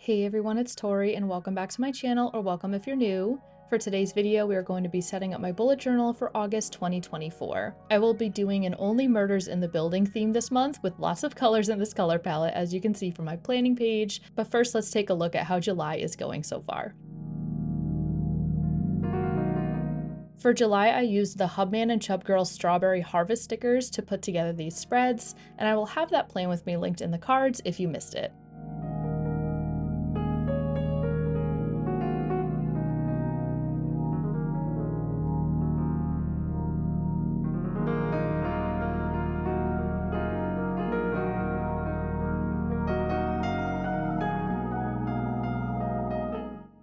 Hey everyone, it's Tori and welcome back to my channel, or welcome if you're new. For today's video, we are going to be setting up my bullet journal for August 2024. I will be doing an Only Murders in the Building theme this month with lots of colors in this color palette, as you can see from my planning page. But first, let's take a look at how July is going so far. For July, I used the Hubman and Chub Girl Strawberry Harvest stickers to put together these spreads, and I will have that plan with me linked in the cards if you missed it.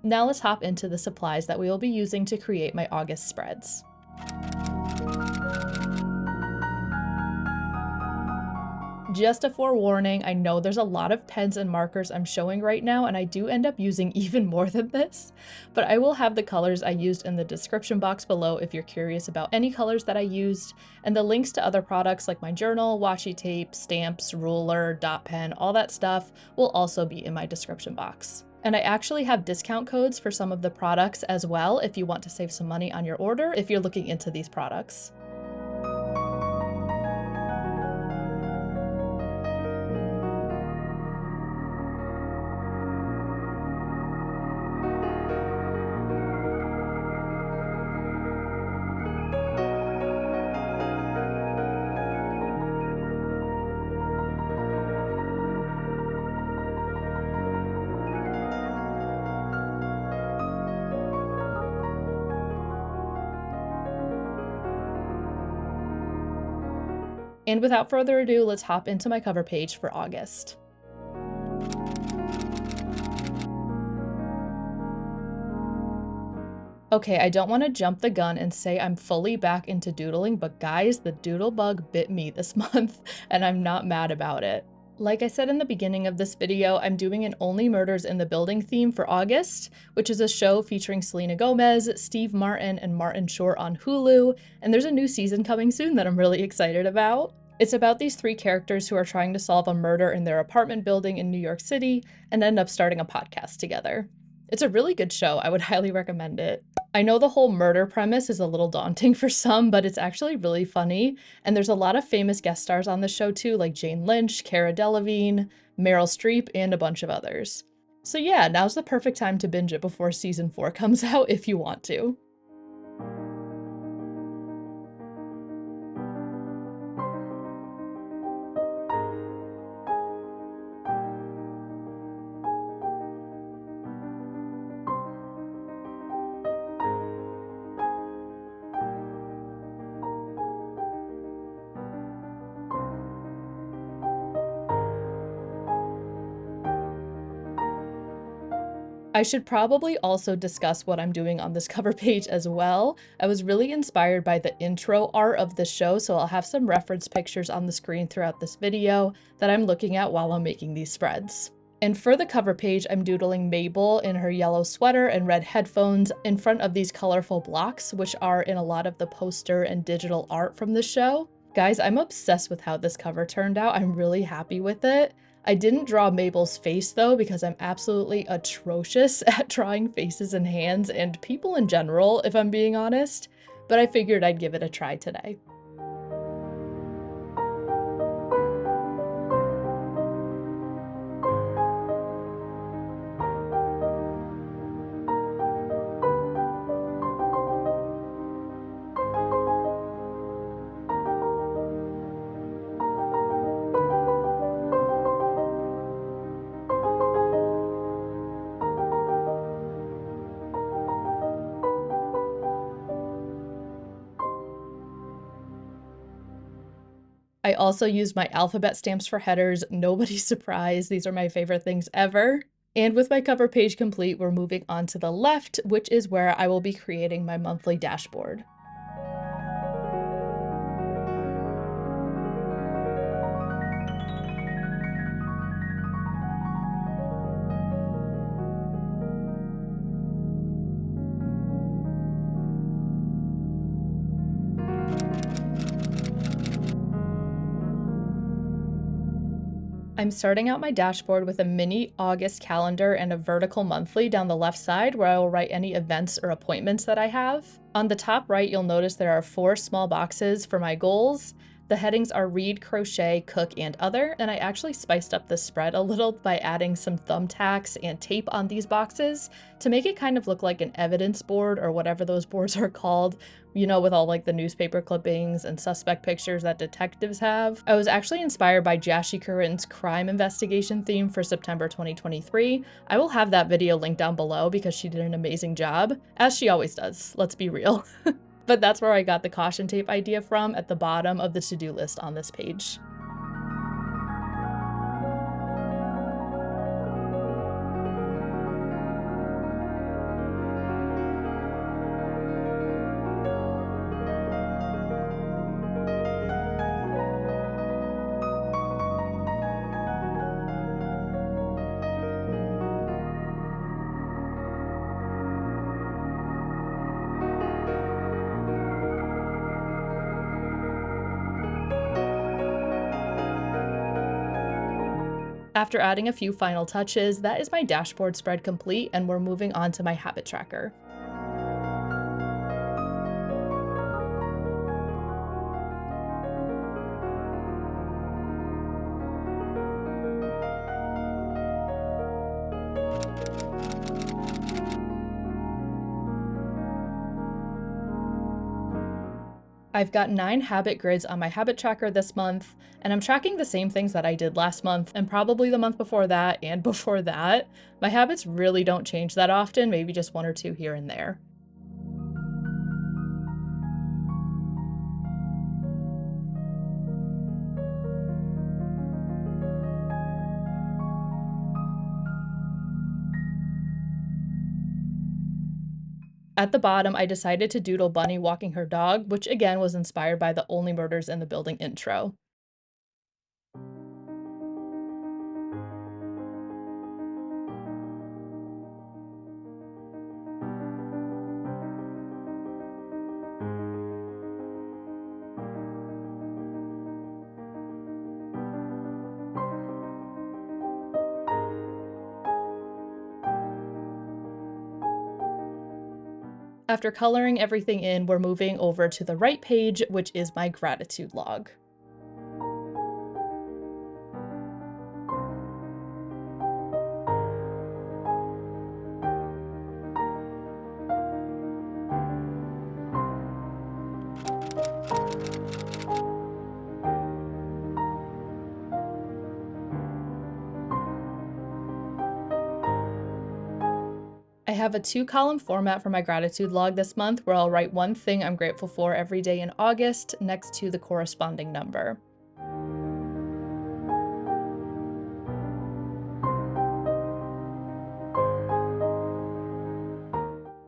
Now let's hop into the supplies that we will be using to create my August spreads. Just a forewarning, I know there's a lot of pens and markers I'm showing right now, and I do end up using even more than this, but I will have the colors I used in the description box below if you're curious about any colors that I used, and the links to other products like my journal, washi tape, stamps, ruler, dot pen, all that stuff will also be in my description box. And I actually have discount codes for some of the products as well if you want to save some money on your order if you're looking into these products. And without further ado, let's hop into my cover page for August. Okay, I don't want to jump the gun and say I'm fully back into doodling, but guys, the doodle bug bit me this month, and I'm not mad about it. Like I said in the beginning of this video, I'm doing an Only Murders in the Building theme for August, which is a show featuring Selena Gomez, Steve Martin, and Martin Short on Hulu, and there's a new season coming soon that I'm really excited about. It's about these three characters who are trying to solve a murder in their apartment building in New York City and end up starting a podcast together. It's a really good show, I would highly recommend it. I know the whole murder premise is a little daunting for some, but it's actually really funny, and there's a lot of famous guest stars on the show too, like Jane Lynch, Cara Delevingne, Meryl Streep, and a bunch of others. So yeah, now's the perfect time to binge it before season 4 comes out if you want to. I should probably also discuss what I'm doing on this cover page as well. I was really inspired by the intro art of the show, so I'll have some reference pictures on the screen throughout this video that I'm looking at while I'm making these spreads. And for the cover page, I'm doodling Mabel in her yellow sweater and red headphones in front of these colorful blocks, which are in a lot of the poster and digital art from the show. Guys, I'm obsessed with how this cover turned out. I'm really happy with it. I didn't draw Mabel's face though, because I'm absolutely atrocious at drawing faces and hands and people in general, if I'm being honest, but I figured I'd give it a try today. I also used my alphabet stamps for headers. Nobody's surprised, these are my favorite things ever. And with my cover page complete, we're moving on to the left, which is where I will be creating my monthly dashboard. I I'm starting out my dashboard with a mini August calendar and a vertical monthly down the left side where I will write any events or appointments that I have. On the top right, you'll notice there are 4 small boxes for my goals. The headings are read, crochet, cook, and other, and I actually spiced up the spread a little by adding some thumbtacks and tape on these boxes to make it kind of look like an evidence board or whatever those boards are called, you know, with all like the newspaper clippings and suspect pictures that detectives have. I was actually inspired by Jashi Curran's crime investigation theme for September 2023. I will have that video linked down below because she did an amazing job, as she always does, let's be real. But that's where I got the caution tape idea from, at the bottom of the to-do list on this page. After adding a few final touches, that is my dashboard spread complete, and we're moving on to my habit tracker. I've got 9 habit grids on my habit tracker this month, and I'm tracking the same things that I did last month and probably the month before that and before that. My habits really don't change that often, maybe just 1 or 2 here and there. At the bottom, I decided to doodle Bunny walking her dog, which again was inspired by the Only Murders in the Building intro. After coloring everything in, we're moving over to the right page, which is my gratitude log. I have a 2-column format for my gratitude log this month where I'll write one thing I'm grateful for every day in August next to the corresponding number.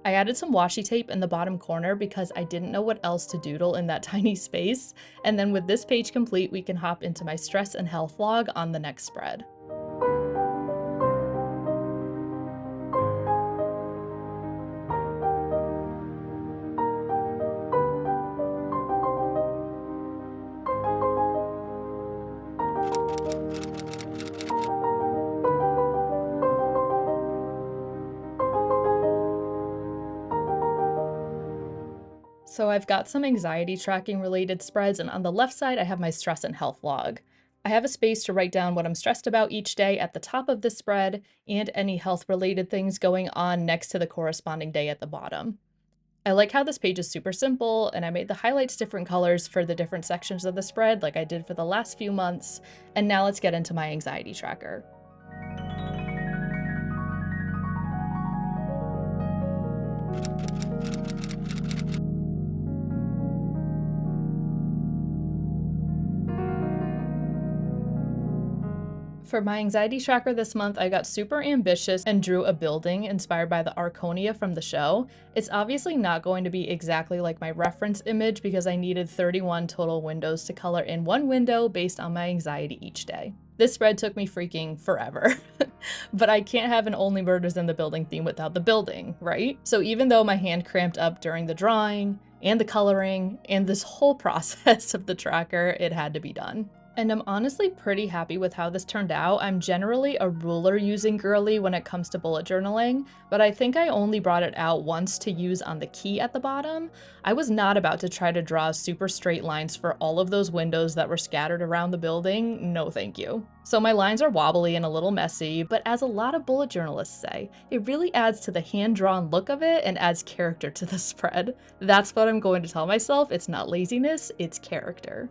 I added some washi tape in the bottom corner because I didn't know what else to doodle in that tiny space, and then with this page complete, we can hop into my stress and health log on the next spread. So I've got some anxiety tracking related spreads, and on the left side I have my stress and health log. I have a space to write down what I'm stressed about each day at the top of this spread, and any health related things going on next to the corresponding day at the bottom. I like how this page is super simple, and I made the highlights different colors for the different sections of the spread like I did for the last few months. And now let's get into my anxiety tracker. For my anxiety tracker this month, I got super ambitious and drew a building inspired by the Arconia from the show. It's obviously not going to be exactly like my reference image because I needed 31 total windows to color in one window based on my anxiety each day. This spread took me freaking forever, but I can't have an Only Murders in the Building theme without the building, right? So even though my hand cramped up during the drawing and the coloring and this whole process of the tracker, it had to be done. And I'm honestly pretty happy with how this turned out. I'm generally a ruler using girly when it comes to bullet journaling, but I think I only brought it out once to use on the key at the bottom. I was not about to try to draw super straight lines for all of those windows that were scattered around the building. No thank you. So my lines are wobbly and a little messy, but as a lot of bullet journalists say, it really adds to the hand-drawn look of it and adds character to the spread. That's what I'm going to tell myself. It's not laziness, it's character.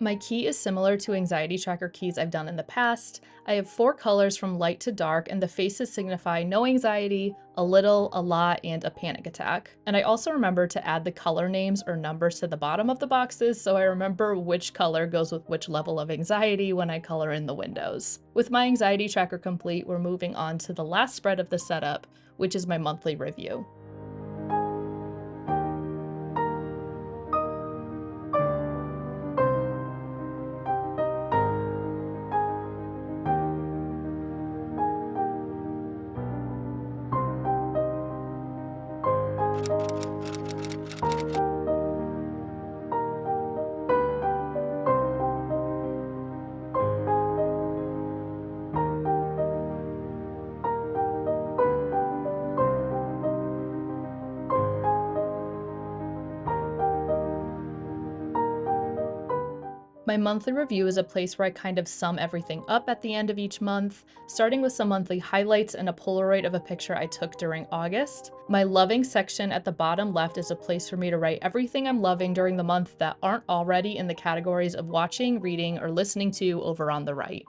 My key is similar to anxiety tracker keys I've done in the past. I have 4 colors from light to dark, and the faces signify no anxiety, a little, a lot, and a panic attack. And I also remember to add the color names or numbers to the bottom of the boxes so I remember which color goes with which level of anxiety when I color in the windows. With my anxiety tracker complete, we're moving on to the last spread of the setup, which is my monthly review. My monthly review is a place where I kind of sum everything up at the end of each month, starting with some monthly highlights and a Polaroid of a picture I took during August. My loving section at the bottom left is a place for me to write everything I'm loving during the month that aren't already in the categories of watching, reading, or listening to over on the right.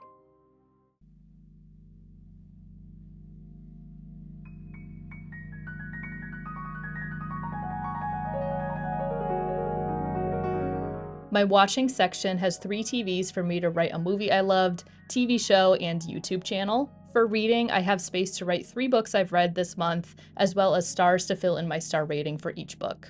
My watching section has 3 TVs for me to write a movie I loved, TV show, and YouTube channel. For reading, I have space to write 3 books I've read this month, as well as stars to fill in my star rating for each book.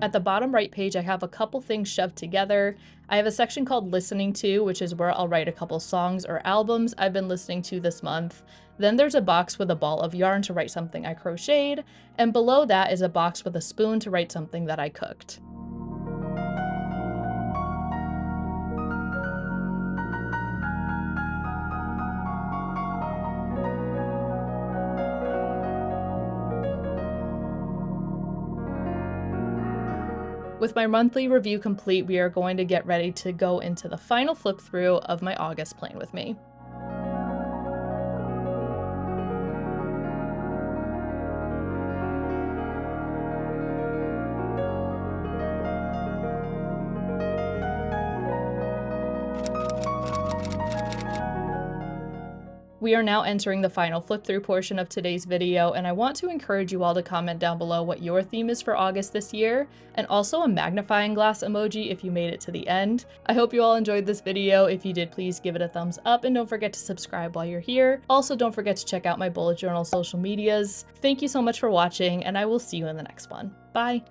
At the bottom right page, I have a couple things shoved together. I have a section called Listening To, which is where I'll write a couple songs or albums I've been listening to this month. Then there's a box with a ball of yarn to write something I crocheted, and below that is a box with a spoon to write something that I cooked. With my monthly review complete, we are going to get ready to go into the final flip through of my August plan with me. We are now entering the final flip through portion of today's video, and I want to encourage you all to comment down below what your theme is for August this year, and also a magnifying glass emoji if you made it to the end. I hope you all enjoyed this video. If you did, please give it a thumbs up and don't forget to subscribe while you're here. Also, don't forget to check out my bullet journal social medias. Thank you so much for watching, and I will see you in the next one. Bye!